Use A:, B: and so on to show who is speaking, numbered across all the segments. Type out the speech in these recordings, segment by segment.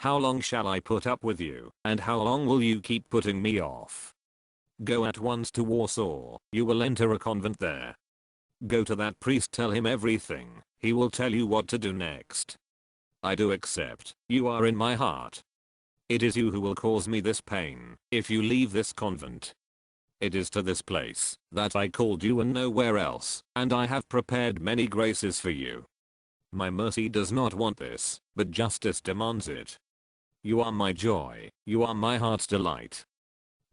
A: How long shall I put up with you, and how long will you keep putting me off? Go at once to Warsaw, you will enter a convent there. Go to that priest, tell him everything, he will tell you what to do next. I do accept, you are in my heart. It is you who will cause me this pain, if you leave this convent. It is to this place that I called you and nowhere else, and I have prepared many graces for you. My mercy does not want this, but justice demands it. You are my joy, you are my heart's delight.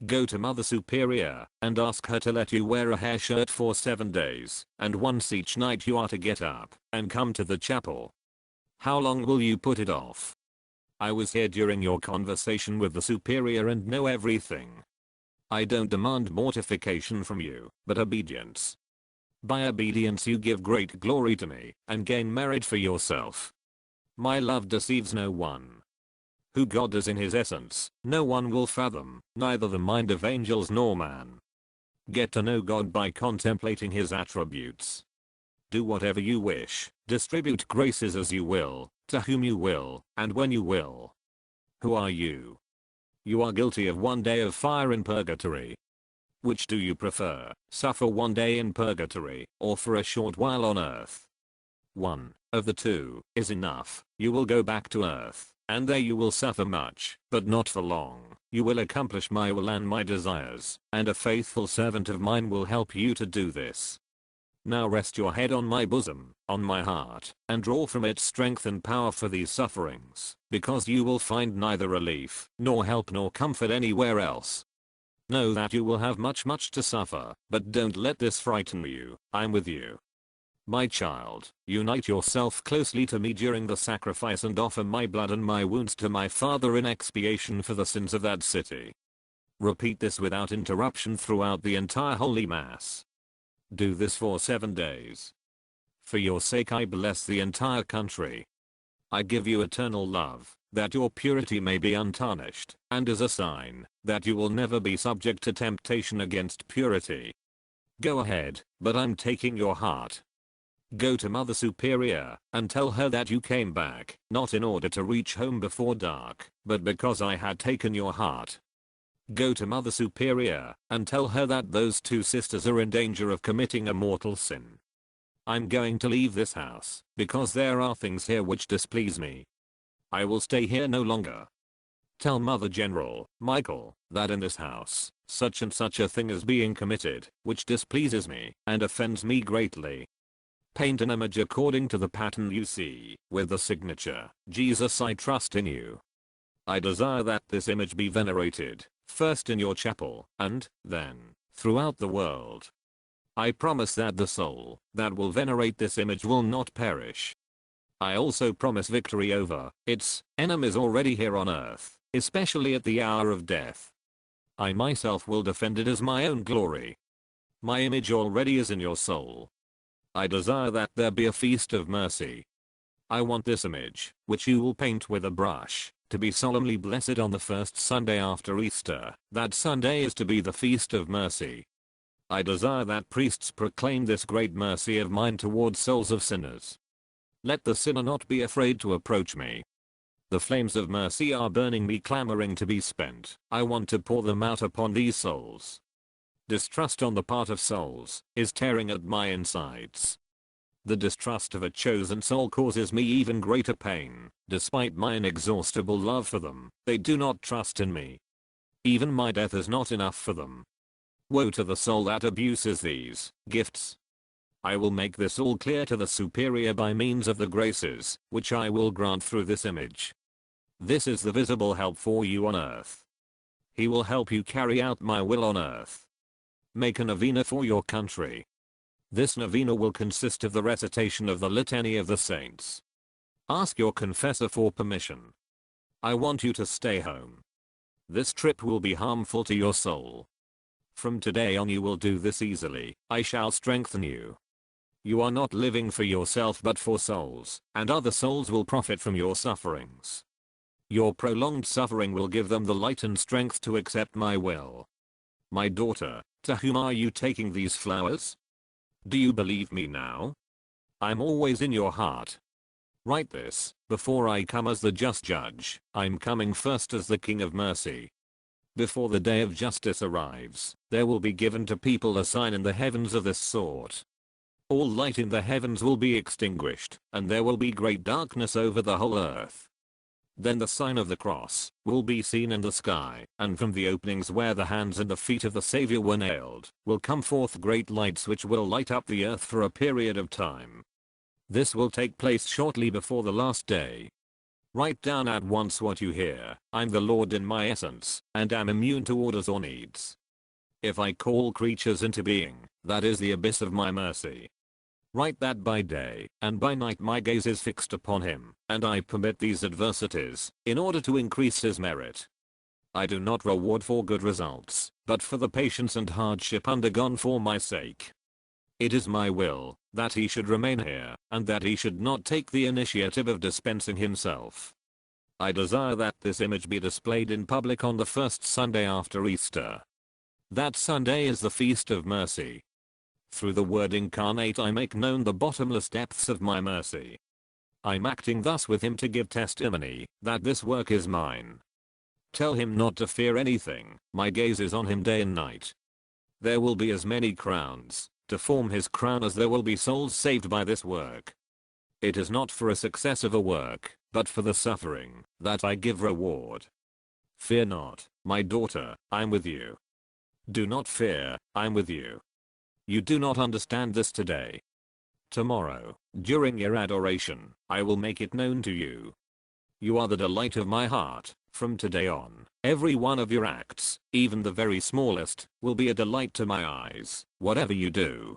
A: Go to Mother Superior and ask her to let you wear a hair shirt for 7 days, and once each night you are to get up and come to the chapel. How long will you put it off? I was here during your conversation with the Superior and know everything. I don't demand mortification from you, but obedience. By obedience you give great glory to me and gain merit for yourself. My love deceives no one. Who God is in his essence, no one will fathom, neither the mind of angels nor man. Get to know God by contemplating his attributes. Do whatever you wish, distribute graces as you will, to whom you will, and when you will. Who are you? You are guilty of 1 day of fire in purgatory. Which do you prefer, suffer 1 day in purgatory, or for a short while on earth? One of the two is enough. You will go back to earth, and there you will suffer much, but not for long. You will accomplish my will and my desires, and a faithful servant of mine will help you to do this. Now rest your head on my bosom, on my heart, and draw from it strength and power for these sufferings, because you will find neither relief, nor help nor comfort anywhere else. Know that you will have much to suffer, but don't let this frighten you. I'm with you. My child, unite yourself closely to me during the sacrifice and offer my blood and my wounds to my Father in expiation for the sins of that city. Repeat this without interruption throughout the entire Holy Mass. Do this for 7 days. For your sake I bless the entire country. I give you eternal love, that your purity may be untarnished, and as a sign that you will never be subject to temptation against purity. Go ahead, but I'm taking your heart. Go to Mother Superior and tell her that you came back, not in order to reach home before dark, but because I had taken your heart. Go to Mother Superior and tell her that those 2 sisters are in danger of committing a mortal sin. I'm going to leave this house, because there are things here which displease me. I will stay here no longer. Tell Mother General, Michael, that in this house, such and such a thing is being committed, which displeases me and offends me greatly. Paint an image according to the pattern you see, with the signature, Jesus I trust in you. I desire that this image be venerated, first in your chapel, and, then, throughout the world. I promise that the soul that will venerate this image will not perish. I also promise victory over its enemies already here on earth, especially at the hour of death. I myself will defend it as my own glory. My image already is in your soul. I desire that there be a feast of mercy. I want this image, which you will paint with a brush, to be solemnly blessed on the first Sunday after Easter. That Sunday is to be the feast of mercy. I desire that priests proclaim this great mercy of mine towards souls of sinners. Let the sinner not be afraid to approach me. The flames of mercy are burning me, clamoring to be spent. I want to pour them out upon these souls. Distrust on the part of souls is tearing at my insides. The distrust of a chosen soul causes me even greater pain. Despite my inexhaustible love for them, they do not trust in me. Even my death is not enough for them. Woe to the soul that abuses these gifts. I will make this all clear to the Superior by means of the graces, which I will grant through this image. This is the visible help for you on earth. He will help you carry out my will on earth. Make a novena for your country. This novena will consist of the recitation of the Litany of the Saints. Ask your confessor for permission. I want you to stay home. This trip will be harmful to your soul. From today on you will do this easily. I shall strengthen you. You are not living for yourself but for souls, and other souls will profit from your sufferings. Your prolonged suffering will give them the light and strength to accept my will. My daughter, to whom are you taking these flowers? Do you believe me now? I'm always in your heart. Write this, before I come as the just judge, I'm coming first as the King of mercy. Before the day of justice arrives, there will be given to people a sign in the heavens of this sort. All light in the heavens will be extinguished, and there will be great darkness over the whole earth. Then the sign of the cross will be seen in the sky, and from the openings where the hands and the feet of the Savior were nailed, will come forth great lights which will light up the earth for a period of time. This will take place shortly before the last day. Write down at once what you hear. I'm the Lord in my essence, and am immune to orders or needs. If I call creatures into being, that is the abyss of my mercy. Write that by day, and by night my gaze is fixed upon him, and I permit these adversities, in order to increase his merit. I do not reward for good results, but for the patience and hardship undergone for my sake. It is my will, that he should remain here, and that he should not take the initiative of dispensing himself. I desire that this image be displayed in public on the first Sunday after Easter. That Sunday is the Feast of Mercy. Through the Word incarnate I make known the bottomless depths of my mercy. I'm acting thus with him to give testimony that this work is mine. Tell him not to fear anything, my gaze is on him day and night. There will be as many crowns to form his crown as there will be souls saved by this work. It is not for a success of a work, but for the suffering, that I give reward. Fear not, my daughter, I'm with you. Do not fear, I'm with you. You do not understand this today. Tomorrow, during your adoration, I will make it known to you. You are the delight of my heart. From today on, every one of your acts, even the very smallest, will be a delight to my eyes, whatever you do.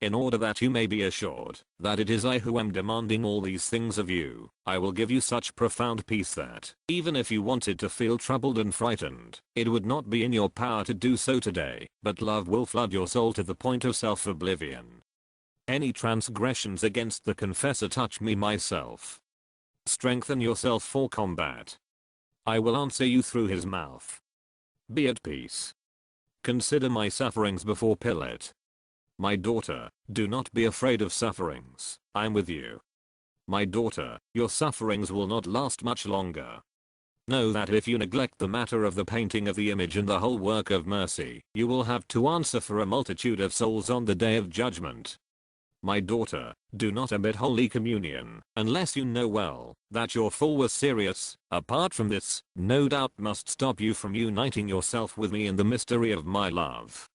A: In order that you may be assured that it is I who am demanding all these things of you, I will give you such profound peace that, even if you wanted to feel troubled and frightened, it would not be in your power to do so today, but love will flood your soul to the point of self-oblivion. Any transgressions against the confessor touch me myself. Strengthen yourself for combat. I will answer you through his mouth. Be at peace. Consider my sufferings before Pilate. My daughter, do not be afraid of sufferings, I'm with you. My daughter, your sufferings will not last much longer. Know that if you neglect the matter of the painting of the image and the whole work of mercy, you will have to answer for a multitude of souls on the day of judgment. My daughter, do not omit Holy Communion, unless you know well that your fall was serious. Apart from this, no doubt must stop you from uniting yourself with me in the mystery of my love.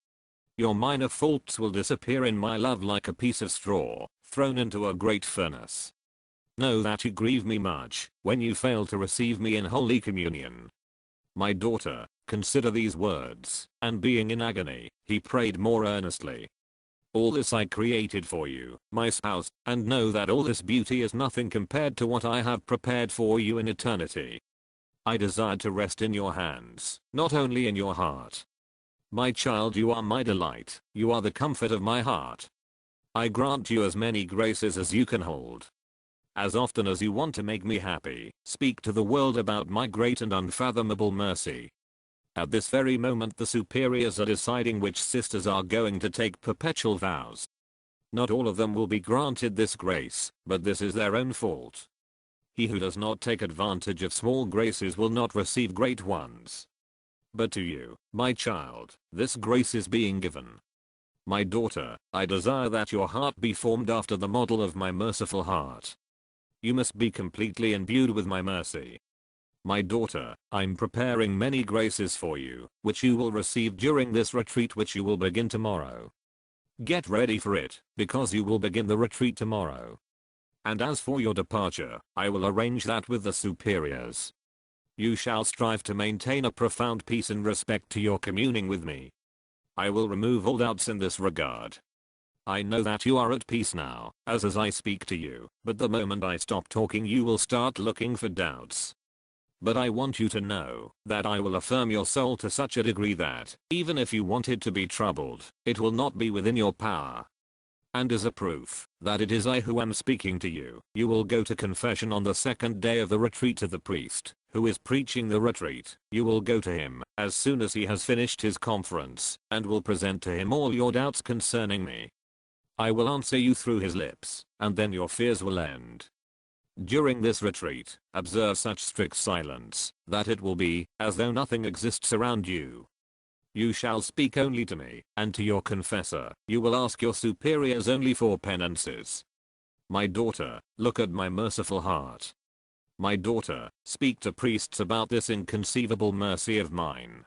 A: Your minor faults will disappear in my love like a piece of straw, thrown into a great furnace. Know that you grieve me much, when you fail to receive me in Holy Communion. My daughter, consider these words, and being in agony, he prayed more earnestly. All this I created for you, my spouse, and know that all this beauty is nothing compared to what I have prepared for you in eternity. I desire to rest in your hands, not only in your heart. My child, you are my delight, you are the comfort of my heart. I grant you as many graces as you can hold. As often as you want to make me happy, speak to the world about my great and unfathomable mercy. At this very moment the superiors are deciding which sisters are going to take perpetual vows. Not all of them will be granted this grace, but this is their own fault. He who does not take advantage of small graces will not receive great ones. But to you, my child, this grace is being given. My daughter, I desire that your heart be formed after the model of my merciful heart. You must be completely imbued with my mercy. My daughter, I'm preparing many graces for you, which you will receive during this retreat which you will begin tomorrow. Get ready for it, because you will begin the retreat tomorrow. And as for your departure, I will arrange that with the superiors. You shall strive to maintain a profound peace in respect to your communing with me. I will remove all doubts in this regard. I know that you are at peace now, as I speak to you, but the moment I stop talking you will start looking for doubts. But I want you to know that I will affirm your soul to such a degree that, even if you wanted to be troubled, it will not be within your power. And as a proof that it is I who am speaking to you, you will go to confession on the second day of the retreat to the priest, who is preaching the retreat. You will go to him as soon as he has finished his conference, and will present to him all your doubts concerning me. I will answer you through his lips, and then your fears will end. During this retreat, observe such strict silence that it will be as though nothing exists around you. You shall speak only to me, and to your confessor. You will ask your superiors only for penances. My daughter, look at my merciful heart. My daughter, speak to priests about this inconceivable mercy of mine.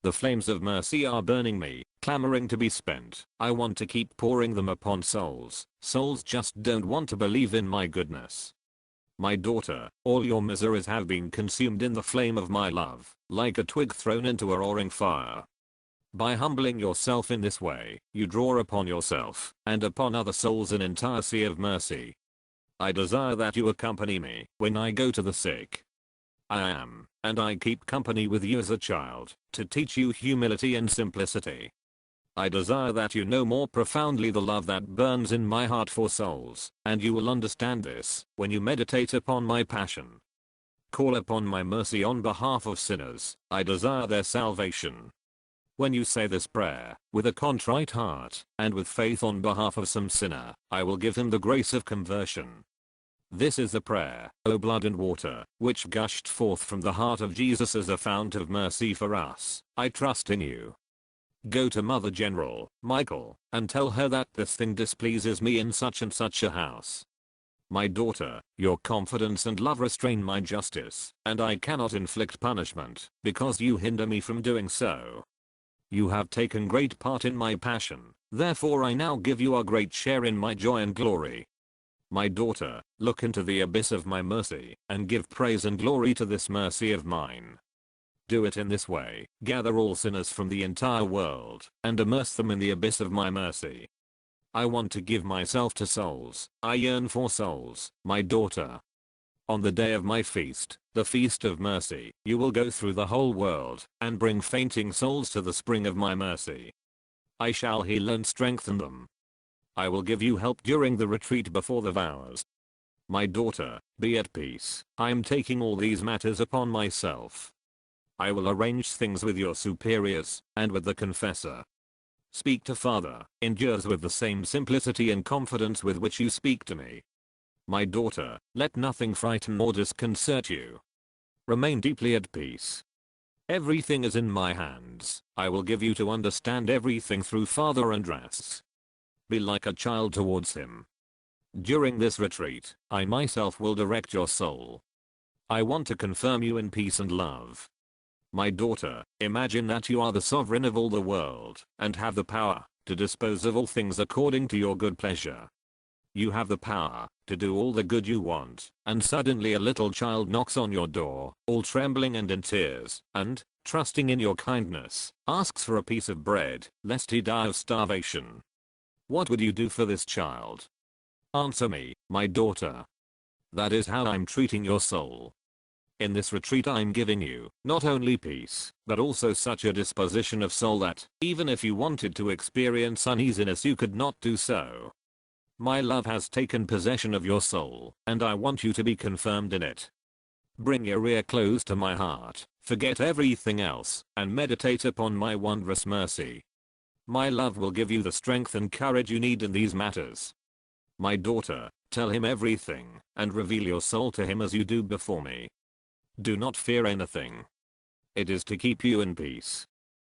A: The flames of mercy are burning me, clamoring to be spent. I want to keep pouring them upon souls. Souls just don't want to believe in my goodness. My daughter, all your miseries have been consumed in the flame of my love, like a twig thrown into a roaring fire. By humbling yourself in this way, you draw upon yourself, and upon other souls an entire sea of mercy. I desire that you accompany me when I go to the sick. I am, and I keep company with you as a child, to teach you humility and simplicity. I desire that you know more profoundly the love that burns in my heart for souls, and you will understand this when you meditate upon my passion. Call upon my mercy on behalf of sinners. I desire their salvation. When you say this prayer, with a contrite heart, and with faith on behalf of some sinner, I will give him the grace of conversion. This is the prayer, O blood and water, which gushed forth from the heart of Jesus as a fount of mercy for us. I trust in you. Go to Mother General, Michael, and tell her that this thing displeases me in such and such a house. My daughter, your confidence and love restrain my justice, and I cannot inflict punishment, because you hinder me from doing so. You have taken great part in my passion, therefore I now give you a great share in my joy and glory. My daughter, look into the abyss of my mercy, and give praise and glory to this mercy of mine. Do it in this way, gather all sinners from the entire world, and immerse them in the abyss of my mercy. I want to give myself to souls, I yearn for souls, my daughter. On the day of my feast, the feast of mercy, you will go through the whole world, and bring fainting souls to the spring of my mercy. I shall heal and strengthen them. I will give you help during the retreat before the vows. My daughter, be at peace. I am taking all these matters upon myself. I will arrange things with your superiors, and with the confessor. Speak to Father, endures with the same simplicity and confidence with which you speak to me. My daughter, let nothing frighten or disconcert you. Remain deeply at peace. Everything is in my hands. I will give you to understand everything through Father and rests. Be like a child towards him. During this retreat, I myself will direct your soul. I want to confirm you in peace and love. My daughter, imagine that you are the sovereign of all the world, and have the power to dispose of all things according to your good pleasure. You have the power to do all the good you want, and suddenly a little child knocks on your door, all trembling and in tears, and, trusting in your kindness, asks for a piece of bread, lest he die of starvation. What would you do for this child? Answer me, my daughter. That is how I'm treating your soul. In this retreat I'm giving you, not only peace, but also such a disposition of soul that, even if you wanted to experience uneasiness you could not do so. My love has taken possession of your soul, and I want you to be confirmed in it. Bring your ear close to my heart, forget everything else, and meditate upon my wondrous mercy. My love will give you the strength and courage you need in these matters. My daughter, tell him everything, and reveal your soul to him as you do before me. Do not fear anything. It is to keep you in peace.